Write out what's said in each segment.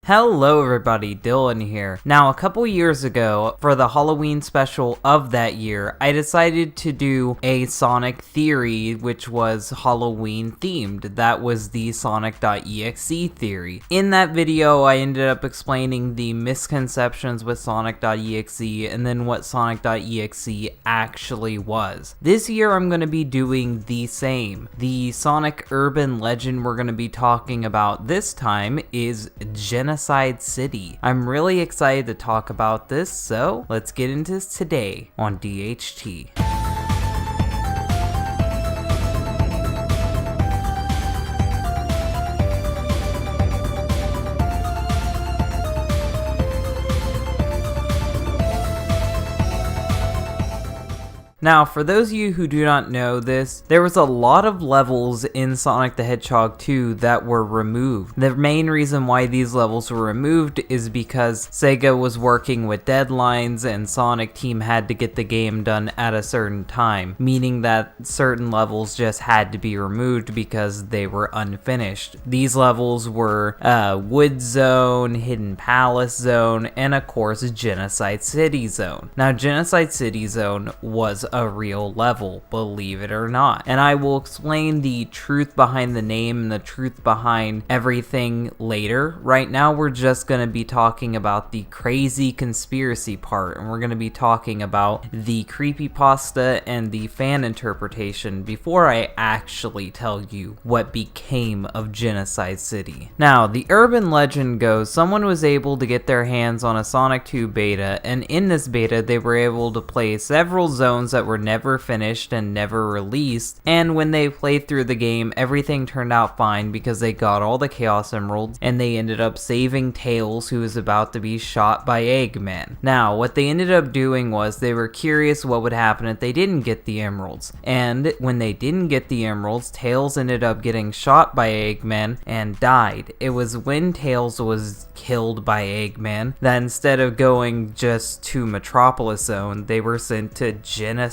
Hello everybody, Dylan here. Now a couple years ago, for the Halloween special of that year, I decided to do a Sonic theory which was Halloween themed. That was the Sonic.exe theory. In that video, I ended up explaining the misconceptions with Sonic.exe and then what Sonic.exe actually was. This year I'm going to be doing the same. The Sonic urban legend we're going to be talking about this time is GenocideCity. I'm really excited to talk about this, so let's get into this today on DHT. Now, for those of you who do not know this, there was a lot of levels in Sonic the Hedgehog 2 that were removed. The main reason why these levels were removed is because Sega was working with deadlines and Sonic Team had to get the game done at a certain time, meaning that certain levels just had to be removed because they were unfinished. These levels were Wood Zone, Hidden Palace Zone, and of course Genocide City Zone. Now, Genocide City Zone was a real level, believe it or not. And I will explain the truth behind the name and the truth behind everything later. Right now we're just going to be talking about the crazy conspiracy part, and we're going to be talking about the creepypasta and the fan interpretation before I actually tell you what became of Genocide City. Now, the urban legend goes someone was able to get their hands on a Sonic 2 beta, and in this beta they were able to play several zones that were never finished and never released, and when they played through the game, everything turned out fine because they got all the Chaos Emeralds and they ended up saving Tails, who was about to be shot by Eggman. Now, what they ended up doing was they were curious what would happen if they didn't get the Emeralds, and when they didn't get the Emeralds, Tails ended up getting shot by Eggman and died. It was when Tails was killed by Eggman that instead of going just to Metropolis Zone, they were sent to Genocide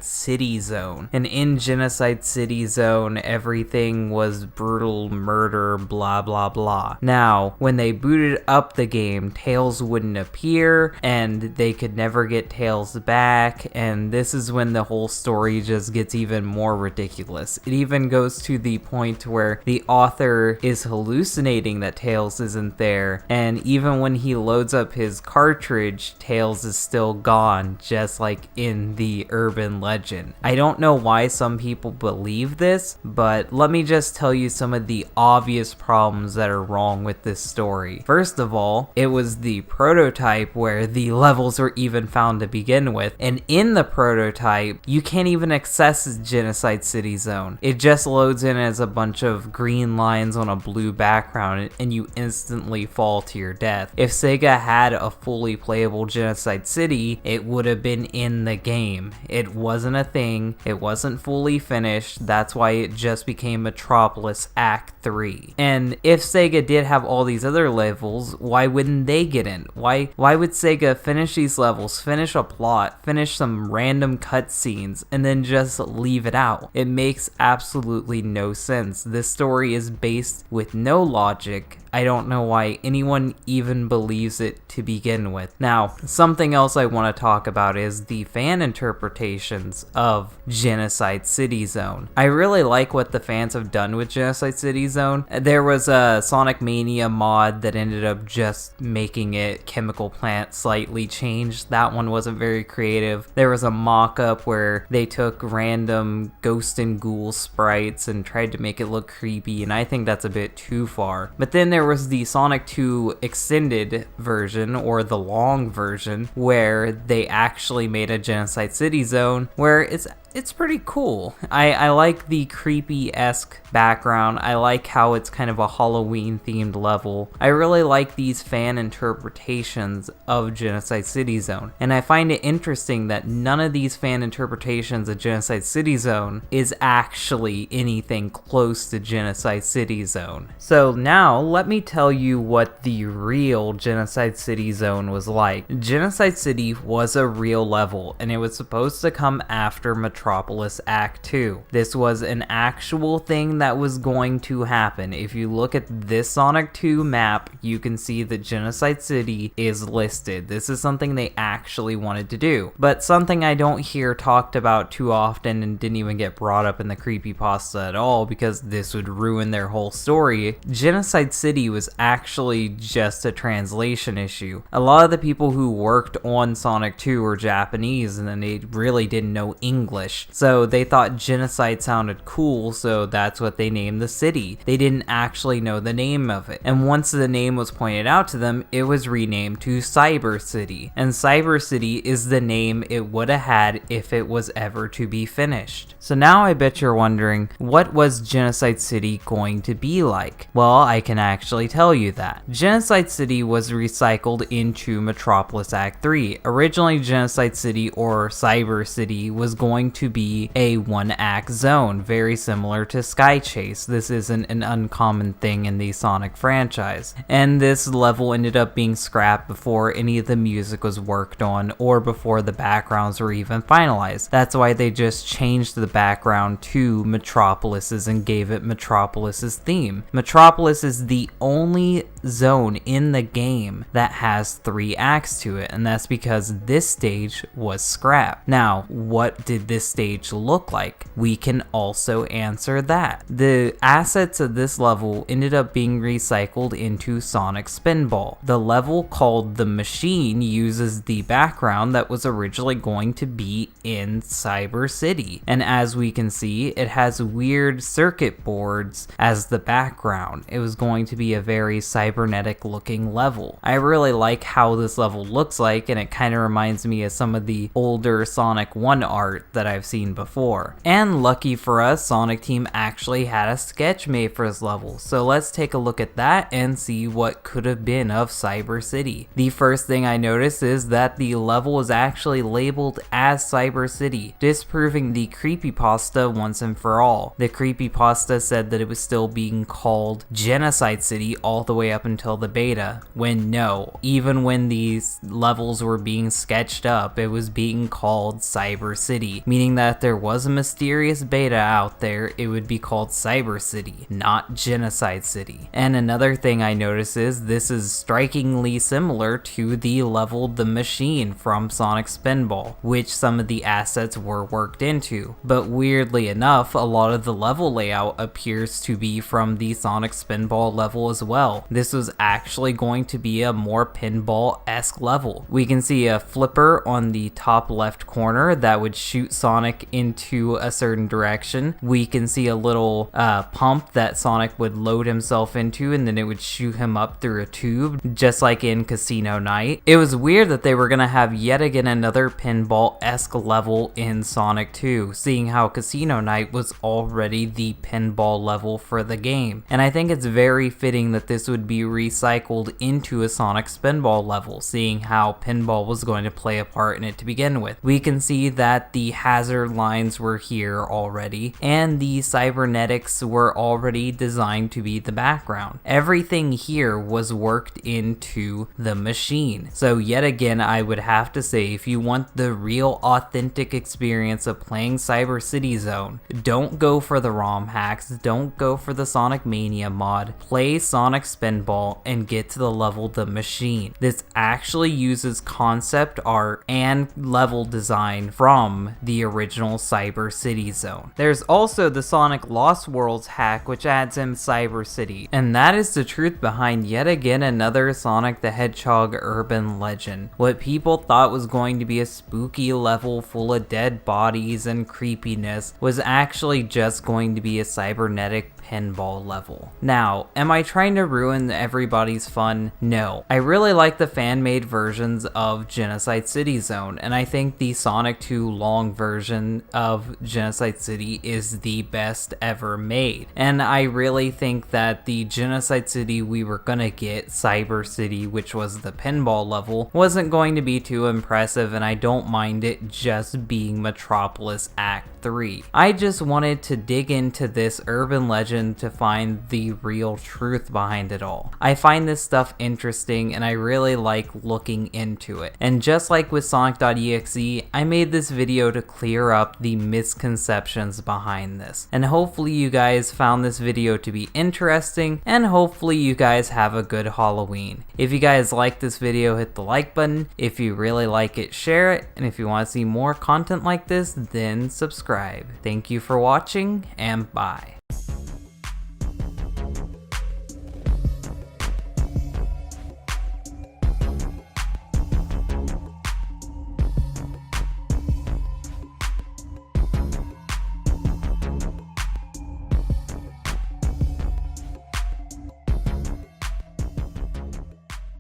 City Zone. And in Genocide City Zone, everything was brutal murder, blah blah blah. Now, when they booted up the game, Tails wouldn't appear, and they could never get Tails back, and this is when the whole story just gets even more ridiculous. It even goes to the point where the author is hallucinating that Tails isn't there, and even when he loads up his cartridge, Tails is still gone, just like in the urban legend. I don't know why some people believe this, but let me just tell you some of the obvious problems that are wrong with this story. First of all, it was the prototype where the levels were even found to begin with, and in the prototype, you can't even access Genocide City Zone. It just loads in as a bunch of green lines on a blue background, and you instantly fall to your death. If Sega had a fully playable Genocide City, it would have been in the game. It wasn't a thing, it wasn't fully finished, that's why it just became Metropolis Act 3. And if Sega did have all these other levels, why wouldn't they get in? Why would Sega finish these levels, finish a plot, finish some random cutscenes, and then just leave it out? It makes absolutely no sense. This story is based with no logic. I don't know why anyone even believes it to begin with. Now, something else I want to talk about is the fan interpretations of Genocide City Zone. I really like what the fans have done with Genocide City Zone. There was a Sonic Mania mod that ended up just making it Chemical Plant slightly changed. That one wasn't very creative. There was a mock-up where they took random Ghost and Ghoul sprites and tried to make it look creepy, and I think that's a bit too far. But then there was the Sonic 2 extended version, or the long version, where they actually made a Genocide City Zone where it's pretty cool. I like the creepy-esque background. I like how it's kind of a Halloween-themed level. I really like these fan interpretations of Genocide City Zone, and I find it interesting that none of these fan interpretations of Genocide City Zone is actually anything close to Genocide City Zone. So now, let me tell you what the real Genocide City Zone was like. Genocide City was a real level, and it was supposed to come after Metropolis Metropolis Act 2. This was an actual thing that was going to happen. If you look at this Sonic 2 map, you can see that Genocide City is listed. This is something they actually wanted to do, but something I don't hear talked about too often and didn't even get brought up in the creepypasta at all because this would ruin their whole story. Genocide City was actually just a translation issue. A lot of the people who worked on Sonic 2 were Japanese and then they really didn't know English, so they thought genocide sounded cool, so that's what they named the city. They didn't actually know the name of it, and once the name was pointed out to them, it was renamed to Cyber City, and Cyber City is the name it would have had if it was ever to be finished. So now I bet you're wondering, what was Genocide City going to be like? Well, I can actually tell you that. Genocide City was recycled into Metropolis Act 3. Originally, Genocide City, or Cyber City, was going to be a one-act zone, very similar to Sky Chase. This isn't an uncommon thing in the Sonic franchise. And this level ended up being scrapped before any of the music was worked on, or before the backgrounds were even finalized. That's why they just changed the background to Metropolis's and gave it Metropolis's theme. Metropolis is the only zone in the game that has 3 acts to it, and that's because this stage was scrapped. Now, what did this stage look like? We can also answer that. The assets of this level ended up being recycled into Sonic Spinball. The level called The Machine uses the background that was originally going to be in Cyber City, and as we can see, it has weird circuit boards as the background. It was going to be a very cybernetic looking level. I really like how this level looks like, and it kind of reminds me of some of the older Sonic 1 art that I've seen before. And lucky for us, Sonic Team actually had a sketch made for this level, so let's take a look at that and see what could have been of Cyber City. The first thing I noticed is that the level is actually labeled as Cyber City, disproving the creepypasta once and for all. The creepypasta said that it was still being called Genocide City all the way up until the beta, when no, even when these levels were being sketched up, it was being called Cyber City, meaning that if there was a mysterious beta out there, it would be called Cyber City, not Genocide City. And another thing I noticed is this is strikingly similar to the level The Machine from Sonic Spinball, which some of the assets were worked into. But weirdly enough, a lot of the level layout appears to be from the Sonic Spinball level as well. This was actually going to be a more pinball-esque level. We can see a flipper on the top left corner that would shoot Sonic into a certain direction. We can see a little pump that Sonic would load himself into, and then it would shoot him up through a tube, just like in Casino Night. It was weird that they were going to have yet again another pinball-esque level in Sonic 2, seeing how Casino Night was already the pinball level for the game. And I think it's very fitting that this would be recycled into a Sonic Spinball level, seeing how pinball was going to play a part in it to begin with. We can see that the hazard lines were here already, and the cybernetics were already designed to be the background. Everything here was worked into The Machine. So yet again, I would have to say, if you want the real authentic experience of playing Cyber City Zone, don't go for the ROM hacks, don't go for the Sonic Mania mod, play Sonic Spinball and get to the level The Machine. This actually uses concept art and level design from the original Cyber City Zone. There's also the Sonic Lost Worlds hack, which adds in Cyber City, and that is the truth behind yet again another Sonic the Hedgehog urban legend. What people thought was going to be a spooky level full of dead bodies and creepiness was actually just going to be a cybernetic pinball level. Now, am I trying to ruin everybody's fun? No. I really like the fan-made versions of Genocide City Zone, and I think the Sonic 2 long version of Genocide City is the best ever made. And I really think that the Genocide City we were gonna get, Cyber City, which was the pinball level, wasn't going to be too impressive, and I don't mind it just being Metropolis Act 3. I just wanted to dig into this urban legend legend to find the real truth behind it all. I find this stuff interesting and I really like looking into it. And just like with Sonic.exe, I made this video to clear up the misconceptions behind this. And hopefully you guys found this video to be interesting, and hopefully you guys have a good Halloween. If you guys like this video, hit the like button. If you really like it, share it. And if you want to see more content like this, then subscribe. Thank you for watching, and bye.